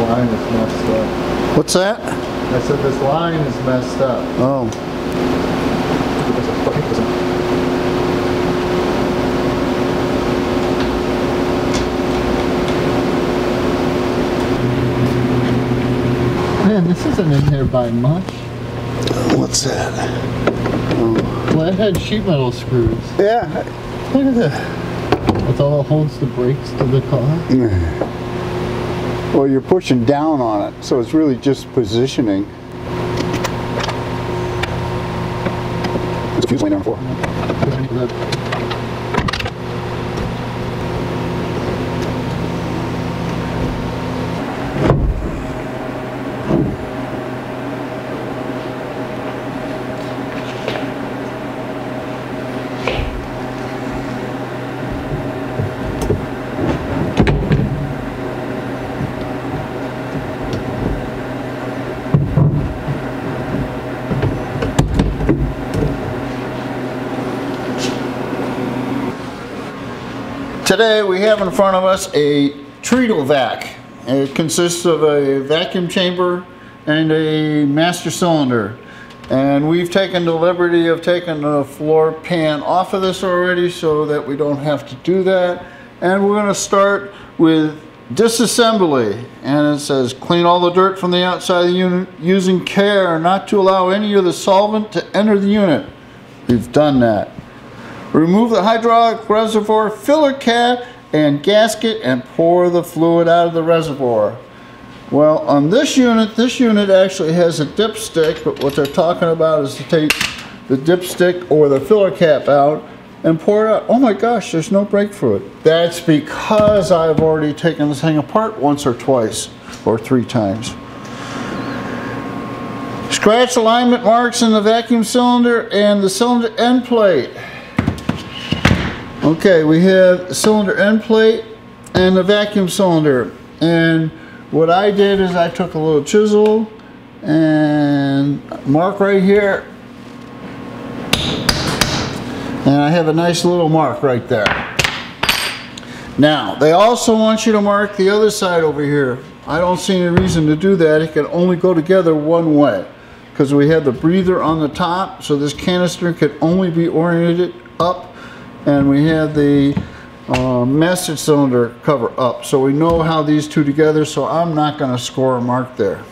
line is messed up. What's that? I said this line is messed up. Oh. Man, this isn't in there by much. What's that? Oh. Flathead sheet metal screws. Yeah. Look at that. That's all that holds the brakes to the car. Well, you're pushing down on it, so it's really just positioning. There's a fuse laying down on the floor. Today we have in front of us a Treadle Vac. It consists of a vacuum chamber and a master cylinder. And we've taken the liberty of taking the floor pan off of this already so that we don't have to do that. And we're going to start with disassembly. And it says clean all the dirt from the outside of the unit using care not to allow any of the solvent to enter the unit. We've done that. Remove the hydraulic reservoir filler cap and gasket and pour the fluid out of the reservoir. Well, on this unit actually has a dipstick, but what they're talking about is to take the dipstick or the filler cap out and pour it out. Oh my gosh, there's no brake fluid. That's because I've already taken this thing apart once or twice or 3 times. Scratch alignment marks in the vacuum cylinder and the cylinder end plate. Okay, we have the cylinder end plate and the vacuum cylinder. And what I did is I took a little chisel and mark right here. And I have a nice little mark right there. Now, they also want you to mark the other side over here. I don't see any reason to do that. It can only go together one way because we have the breather on the top, so this canister can only be oriented up. And we have the master cylinder cover up. So we know how these two together, so I'm not going to score a mark there.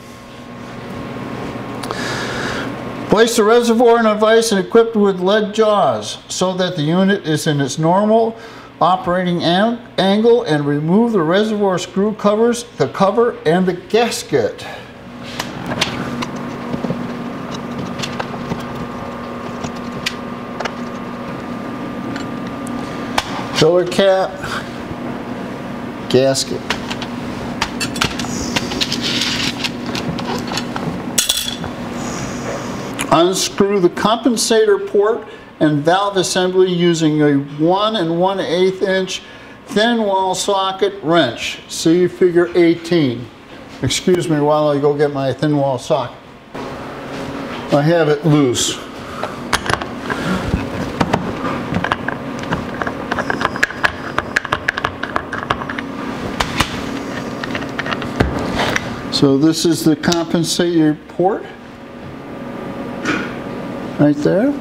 Place the reservoir in a vise and equipped with lead jaws so that the unit is in its normal operating angle, and remove the reservoir screw covers, the cover, and the gasket. Filler cap, gasket. Unscrew the compensator port and valve assembly using a 1 1/8 inch thin wall socket wrench. See figure 18. Excuse me while I go get my thin wall socket. I have it loose. So this is the compensator port right there.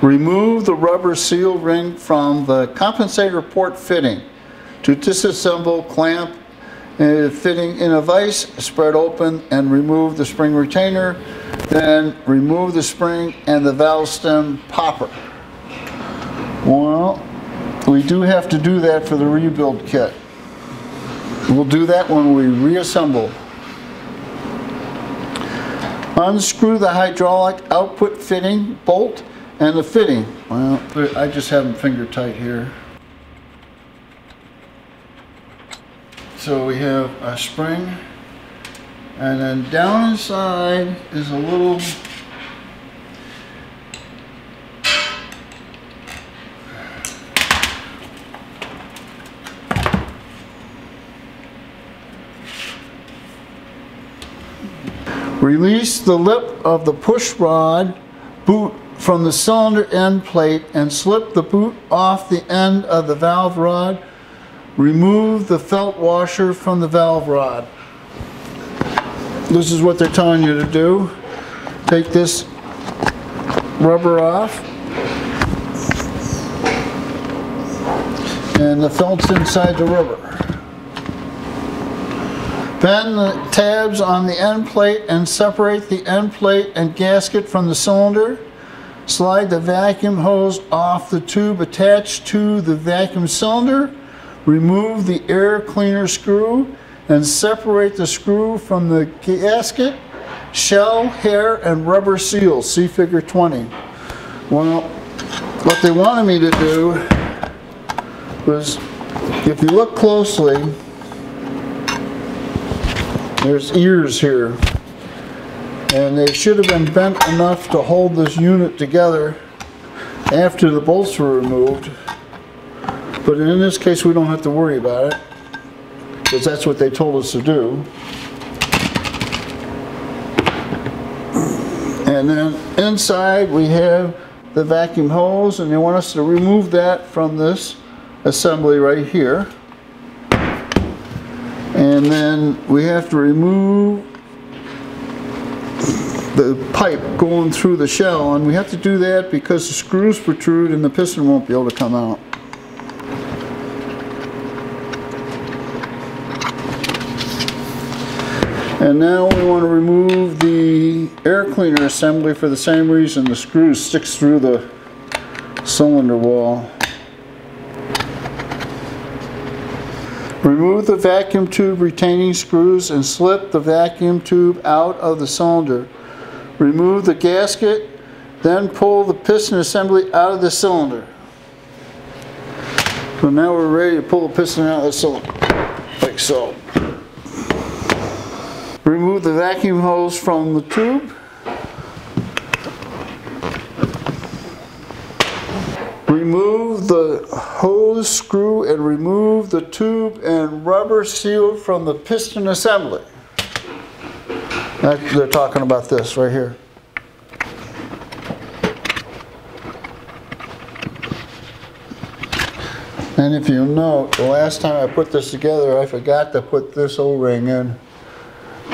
Remove the rubber seal ring from the compensator port fitting. To disassemble, clamp fitting in a vise, spread open and remove the spring retainer. Then remove the spring and the valve stem popper. Well, we do have to do that for the rebuild kit. We'll do that when we reassemble. Unscrew the hydraulic output fitting bolt and the fitting. Well, I just have them finger tight here. So we have a spring, and then down inside is a little release the lip of the push rod boot from the cylinder end plate and slip the boot off the end of the valve rod. remove the felt washer from the valve rod. This is what they're telling you to do. Take this rubber off, and the felt's inside the rubber. Bend the tabs on the end plate and separate the end plate and gasket from the cylinder. Slide the vacuum hose off the tube attached to the vacuum cylinder. Remove the air cleaner screw and separate the screw from the gasket, shell, hair, and rubber seals. See figure 20. Well, what they wanted me to do was, if you look closely, there's ears here, and they should have been bent enough to hold this unit together after the bolts were removed. But in this case, we don't have to worry about it, because that's what they told us to do. And then inside we have the vacuum hose, and they want us to remove that from this assembly right here. And then we have to remove the pipe going through the shell, and we have to do that because the screws protrude and the piston won't be able to come out. And now we want to remove the air cleaner assembly for the same reason. The screw sticks through the cylinder wall. Remove the vacuum tube retaining screws and slip the vacuum tube out of the cylinder. Remove the gasket, then pull the piston assembly out of the cylinder. So now we're ready to pull the piston out of the cylinder, like so. Remove the vacuum hose from the tube. Remove the hose screw and remove the tube and rubber seal from the piston assembly. They're talking about this right here. And if you note, the last time I put this together, I forgot to put this O-ring in.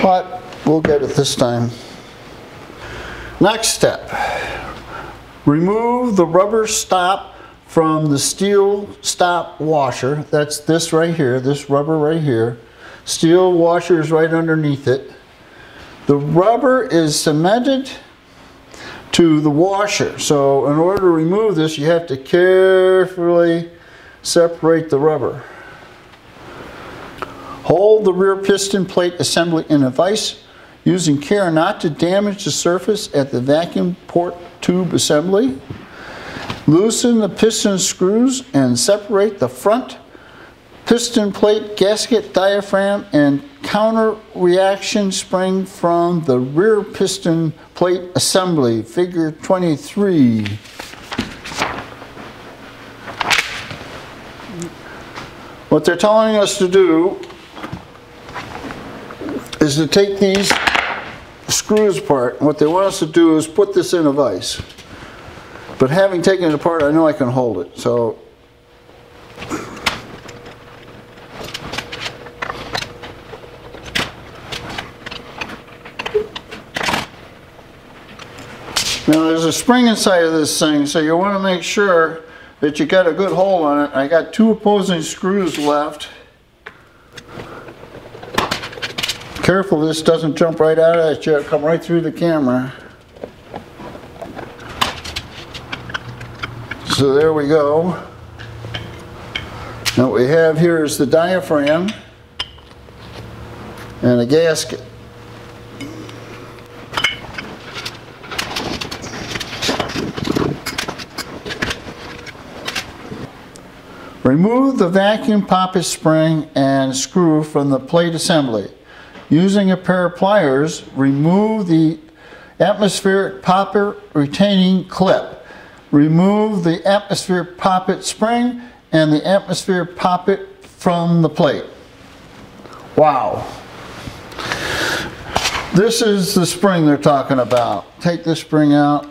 But we'll get it this time. Next step. Remove the rubber stop from the steel stop washer. That's this right here, this rubber right here. Steel washer is right underneath it. The rubber is cemented to the washer. So in order to remove this, you have to carefully separate the rubber. Hold the rear piston plate assembly in a vise, using care not to damage the surface at the vacuum port tube assembly. Loosen the piston screws and separate the front piston plate, gasket, diaphragm, and counter reaction spring from the rear piston plate assembly, figure 23. What they're telling us to do is to take these screws apart. What they want us to do is put this in a vise. But having taken it apart, I know I can hold it. So now there's a spring inside of this thing, so you want to make sure that you got a good hold on it. I got two opposing screws left. Careful this doesn't jump right out at you, come right through the camera. So there we go. Now what we have here is the diaphragm and a gasket. Remove the vacuum poppet spring and screw from the plate assembly. Using a pair of pliers, remove the atmospheric poppet retaining clip. Remove the atmospheric poppet spring and the atmospheric poppet from the plate. Wow. This is the spring they're talking about. Take this spring out.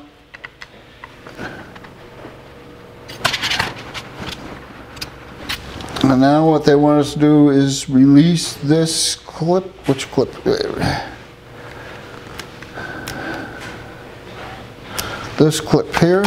And now what they want us to do is release this clip. Which clip? This clip here.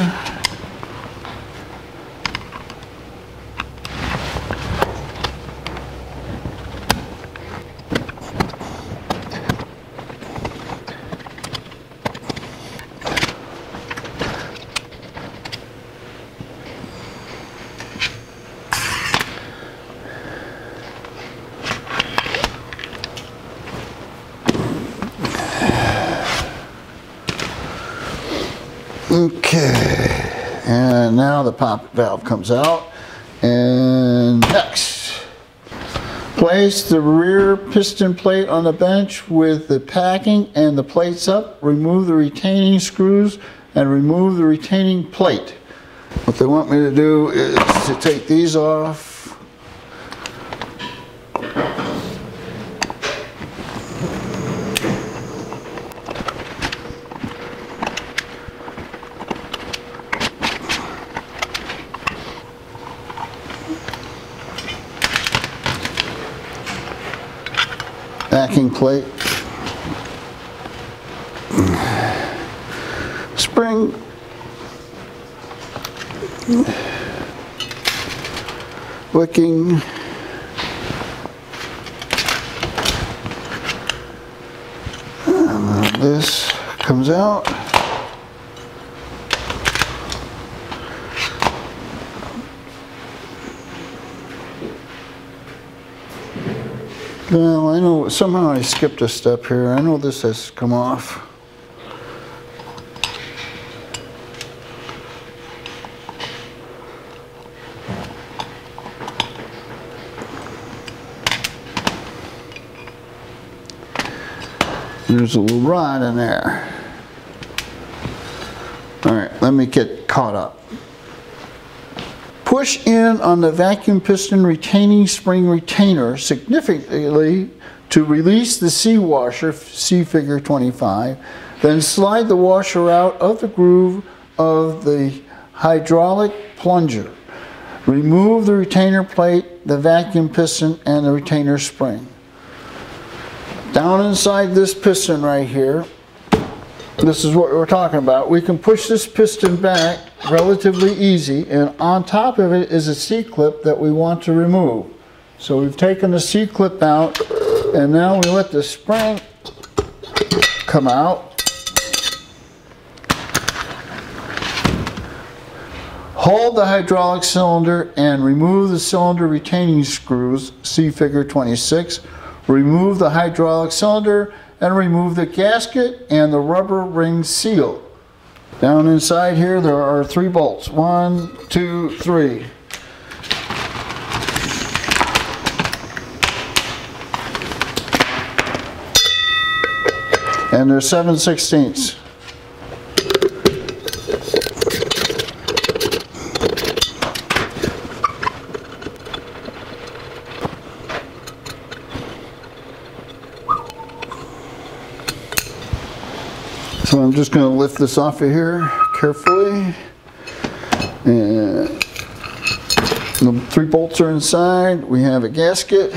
Okay, and now the Poppet valve comes out. And next, place the rear piston plate on the bench with the packing and the plates up. Remove the retaining screws and remove the retaining plate. What they want me to do is to take these off. Backing plate, spring, wicking, and then this comes out. Well, I know somehow I skipped a step here. I know this has come off. There's a little rod in there. All right, let me get caught up. Push in on the vacuum piston retaining spring retainer significantly to release the C washer, see figure 25. Then slide the washer out of the groove of the hydraulic plunger. Remove the retainer plate, the vacuum piston, and the retainer spring. Down inside this piston right here, this is what we're talking about. We can push this piston back relatively easy, and on top of it is a C-clip that we want to remove. So we've taken the C-clip out, and now we let the spring come out. Hold the hydraulic cylinder and remove the cylinder retaining screws, see figure 26. Remove the hydraulic cylinder and remove the gasket and the rubber ring seal. Down inside here there are 3 bolts. 1, 2, 3. And they're 7/16. So I'm just going to lift this off of here carefully, and the 3 bolts are inside. We have a gasket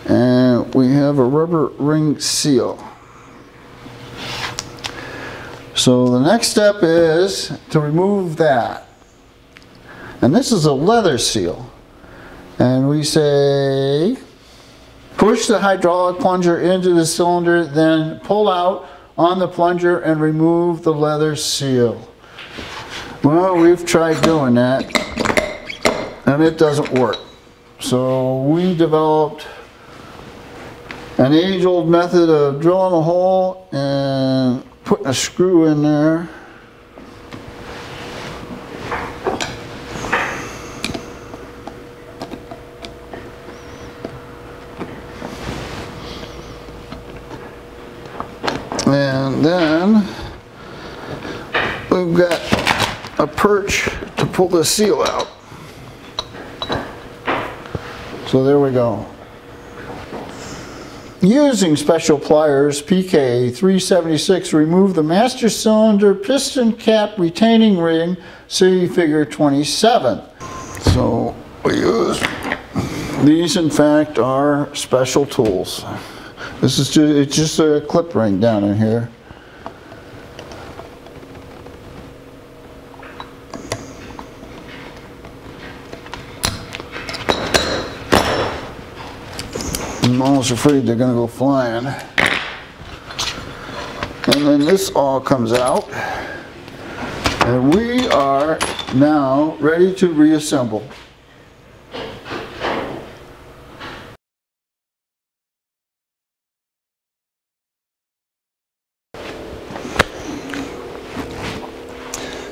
and we have a rubber ring seal. So the next step is to remove that, and this is a leather seal, and we say push the hydraulic plunger into the cylinder, then pull out on the plunger and remove the leather seal. Well, we've tried doing that and it doesn't work. So we developed an age-old method of drilling a hole and putting a screw in there. And then we've got a perch to pull the seal out. So there we go. Using special pliers, PK 376, remove the master cylinder piston cap retaining ring, see figure 27. So we use. These, in fact, are special tools. This is it's just a clip ring down in here. I'm almost afraid they're going to go flying. And then this all comes out. And we are now ready to reassemble.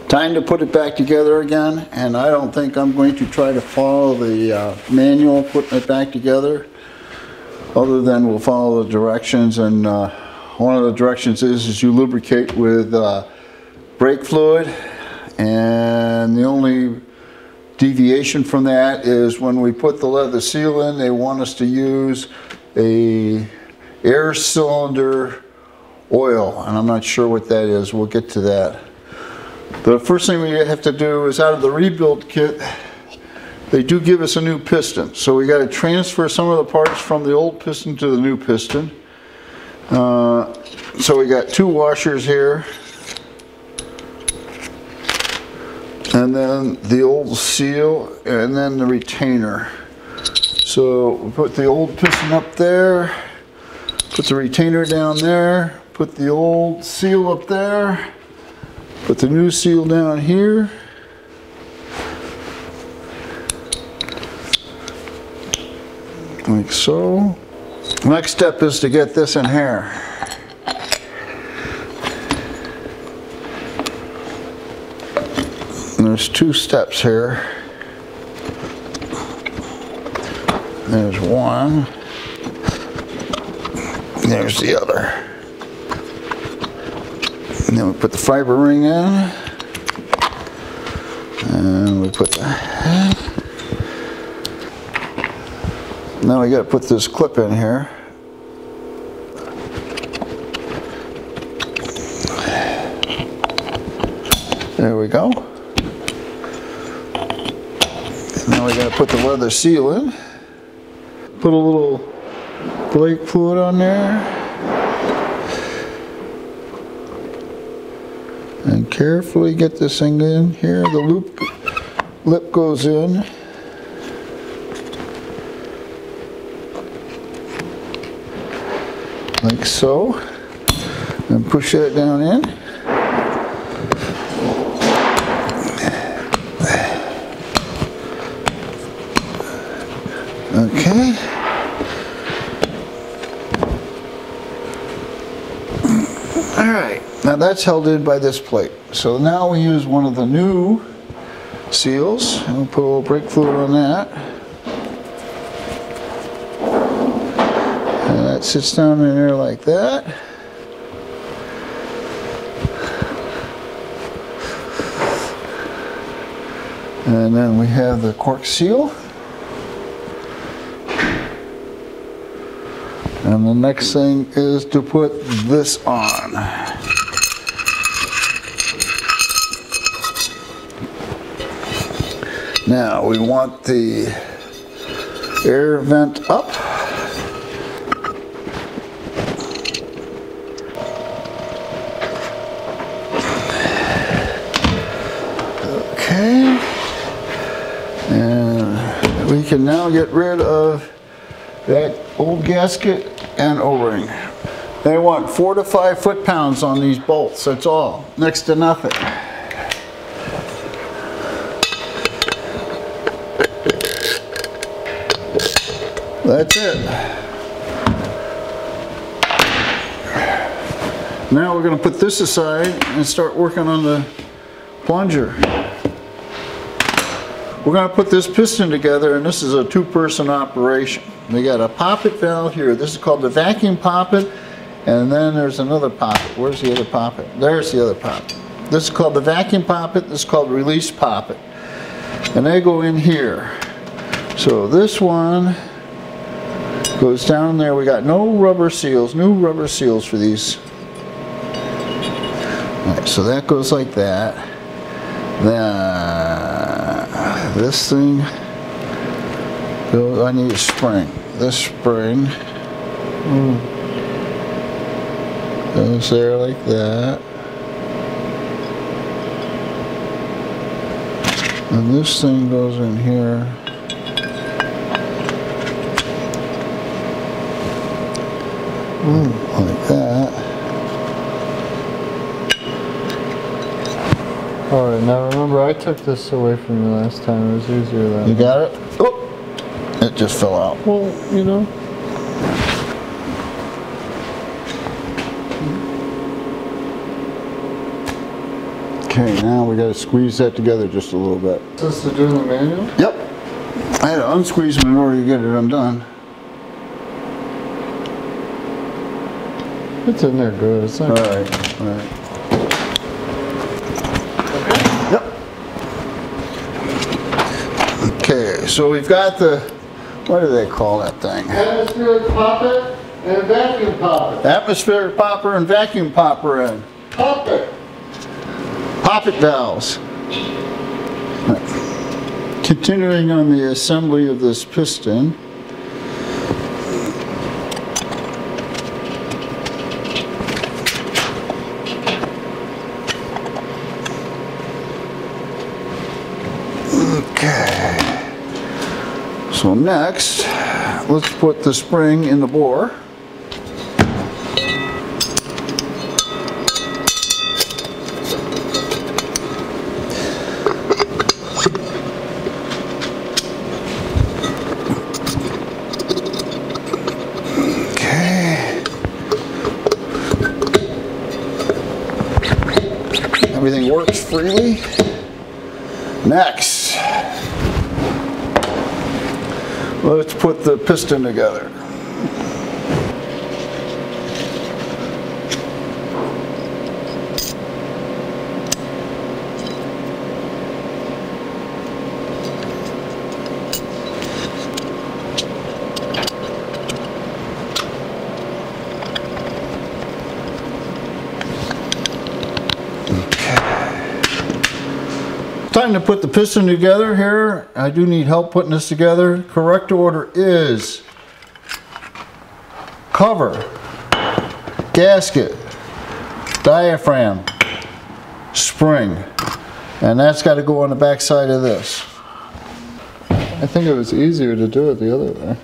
Time to put it back together again, and I don't think I'm going to try to follow the manual putting it back together, other than we'll follow the directions. And one of the directions is you lubricate with brake fluid, and the only deviation from that is when we put the leather seal in, they want us to use a air cylinder oil, and I'm not sure what that is. We'll get to that. The first thing we have to do is, out of the rebuild kit, they do give us a new piston. So we got to transfer some of the parts from the old piston to the new piston. So we got two washers here. And then the old seal, and then the retainer. So we put the old piston up there, put the retainer down there, put the old seal up there, put the new seal down here. Like so. Next step is to get this in here. And there's two steps here. There's one. There's the other. And then we put the fiber ring in. And we put that. Now we got to put this clip in here. There we go. And now we got to put the leather seal in. Put a little brake fluid on there. And carefully get this thing in here. The lip goes in. Like so. And push that down in. Okay. Alright, now that's held in by this plate. So now we use one of the new seals, and we'll put a little brake fluid on that. And that sits down in there like that. And then we have the cork seal. And the next thing is to put this on. Now we want the air vent up. Okay. And we can now get rid of that old gasket and O-ring. They want 4 to 5 foot-pounds on these bolts, that's all. Next to nothing. That's it. Now we're going to put this aside and start working on the plunger. We're going to put this piston together, and this is a two-person operation. We got a poppet valve here. This is called the vacuum poppet, and then there's another poppet. Where's the other poppet? There's the other poppet. This is called the vacuum poppet. This is called release poppet, and they go in here. So this one goes down there. We got no rubber seals, new rubber seals for these. All right, so that goes like that. Then this thing I need a spring. This spring goes there like that. And this thing goes in here. Like that. Alright, now remember I took this away from you last time. It was easier that You got it? Oh! It just fell out. Well, you know. Okay, now we gotta squeeze that together just a little bit. Is this to do in the manual? Yep. I had to unsqueeze them in order to get it undone. It's in there good. It's not Alright, alright. Yep. Okay, so we've got the, what do they call that thing? Atmospheric poppet and vacuum poppet. Atmospheric popper and vacuum popper in. Poppet. Poppet valves. Continuing on the assembly of this piston. Okay. So next, let's put the spring in the bore. Everything works freely. Next, let's put the piston together. Time to put the piston together here. I do need help putting this together. Correct order is cover, gasket, diaphragm, spring, and that's got to go on the back side of this. I think it was easier to do it the other way.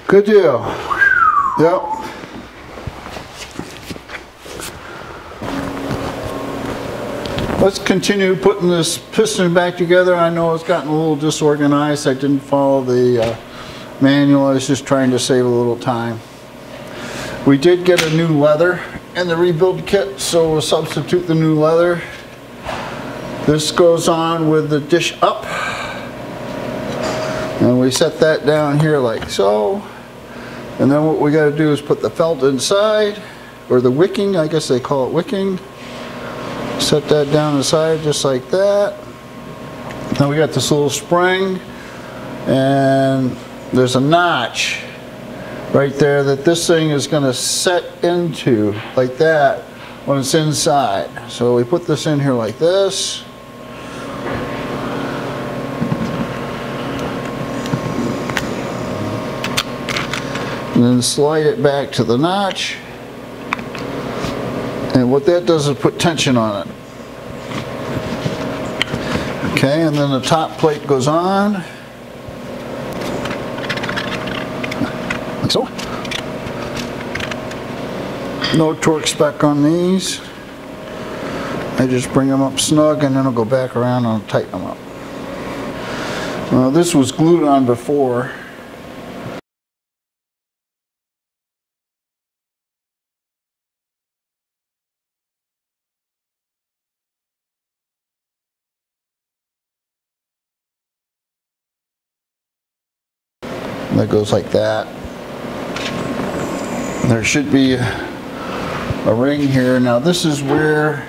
Good deal. Yep. Let's continue putting this piston back together. I know it's gotten a little disorganized. I didn't follow the manual. I was just trying to save a little time. We did get a new leather in the rebuild kit, so we'll substitute the new leather. This goes on with the dish up. And we set that down here like so. And then what we got to do is put the felt inside, or the wicking, I guess they call it wicking. Set that down inside just like that. Now we got this little spring, and there's a notch right there that this thing is going to set into like that when it's inside. So we put this in here like this. And then slide it back to the notch. And what that does is put tension on it. Okay, and then the top plate goes on. Like so. No torque spec on these. I just bring them up snug and then I'll go back around and I'll tighten them up. Well, this was glued on before. That goes like that. There should be a ring here. Now this is where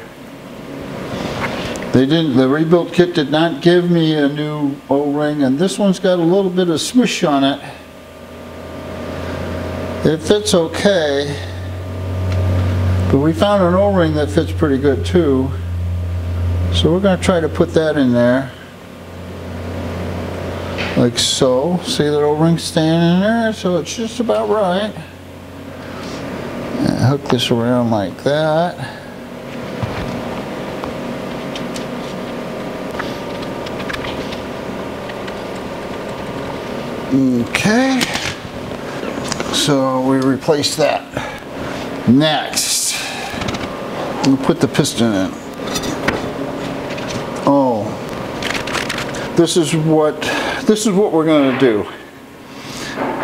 the rebuilt kit did not give me a new O-ring, and this one's got a little bit of smush on it. It fits okay, but we found an O-ring that fits pretty good too. So we're going to try to put that in there. Like so. See that O-ring staying in there? So it's just about right. And hook this around like that. Okay. So we replace that. Next, we'll put the piston in. Oh, this is what we're going to do.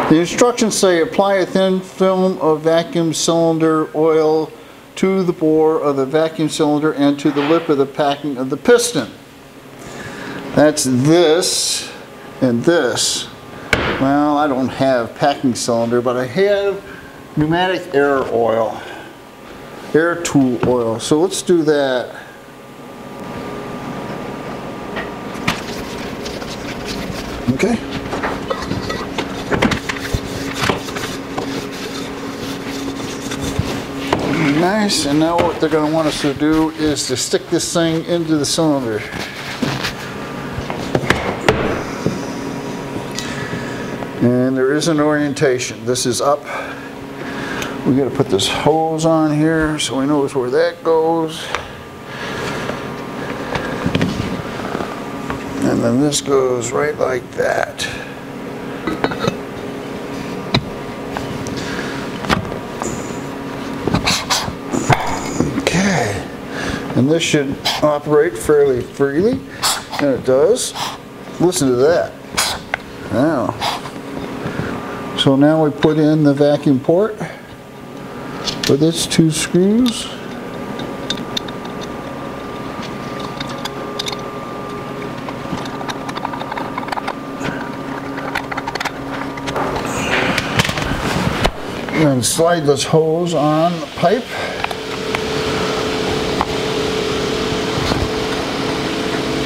The instructions say apply a thin film of vacuum cylinder oil to the bore of the vacuum cylinder and to the lip of the packing of the piston. That's this and this. Well, I don't have packing cylinder, but I have pneumatic air oil, air tool oil. So let's do that. Okay. Nice, and now what they're going to want us to do is to stick this thing into the cylinder. And there is an orientation. This is up. We got to put this hose on here so we know where that goes. And then this goes right like that. Okay. And this should operate fairly freely. And it does. Listen to that. Now. So now we put in the vacuum port with its 2 screws. And slide this hose on the pipe.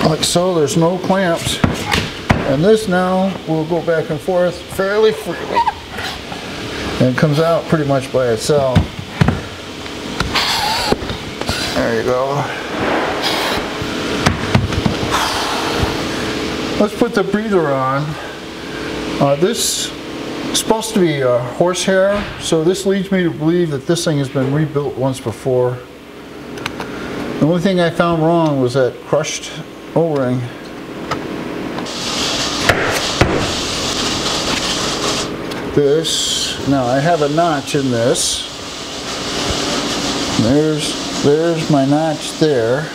Like so, there's no clamps. And this now will go back and forth fairly freely. And it comes out pretty much by itself. There you go. Let's put the breather on. This is supposed to be horsehair, so this leads me to believe that this thing has been rebuilt once before. The only thing I found wrong was that crushed O-ring. This, now I have a notch in this. There's my notch there.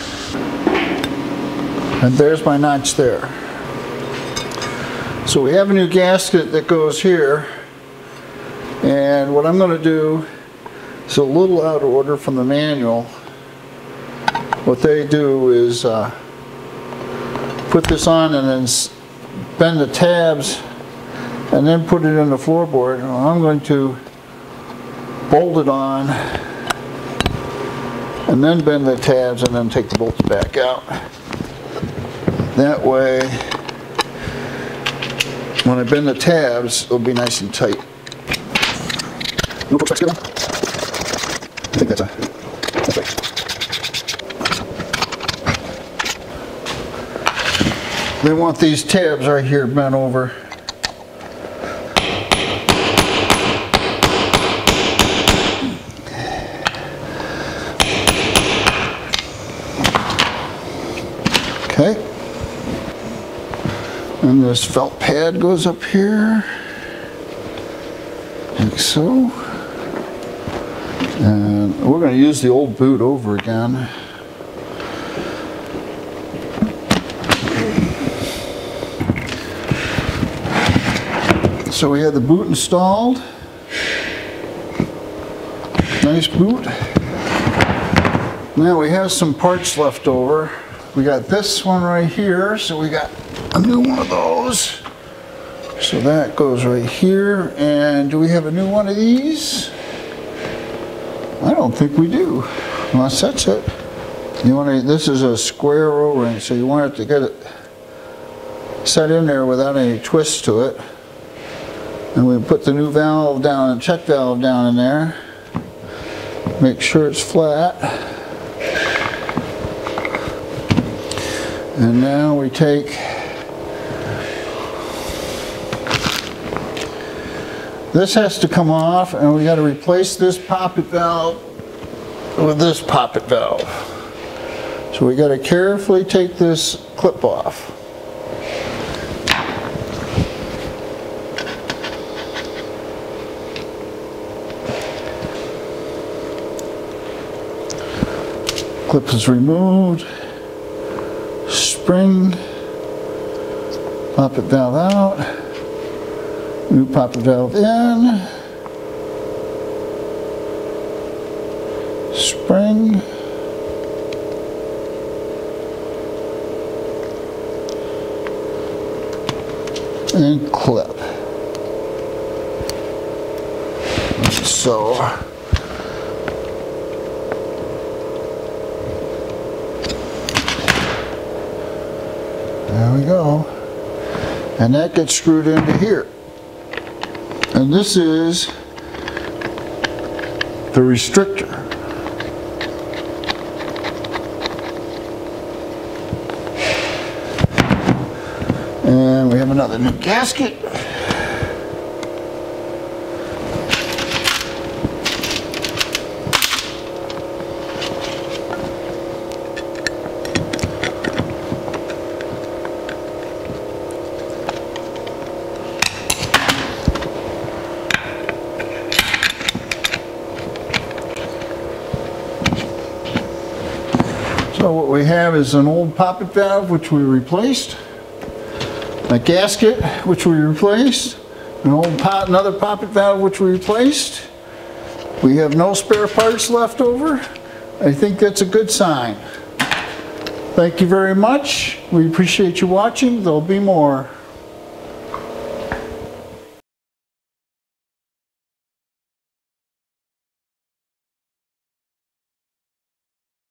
And there's my notch there. So we have a new gasket that goes here. And what I'm going to do is a little out of order from the manual. What they do is put this on and then bend the tabs and then put it in the floorboard. Well, I'm going to bolt it on and then bend the tabs and then take the bolts back out. That way, when I bend the tabs, it'll be nice and tight. No push basket on? I think that's right. They want these tabs right here bent over. Okay, and this felt pad goes up here, like so, and we're going to use the old boot over again. So we have the boot installed, nice boot. Now we have some parts left over. We got this one right here, so we got a new one of those. So that goes right here. And do we have a new one of these? I don't think we do. Unless that's it. You want to, this is a square O-ring, so you want it to get it set in there without any twist to it. And we put the new valve down and check valve down in there. Make sure it's flat. And now we take this has to come off, and we got to replace this poppet valve with this poppet valve. So we got to carefully take this clip off. Clip is removed. Spring. Poppet valve out. New poppet valve in. Spring. And clip. So there we go. And that gets screwed into here. And this is the restrictor. And we have another new gasket. So what we have is an old poppet valve which we replaced, a gasket which we replaced, another poppet valve which we replaced. We have no spare parts left over. I think that's a good sign. Thank you very much. We appreciate you watching. There'll be more.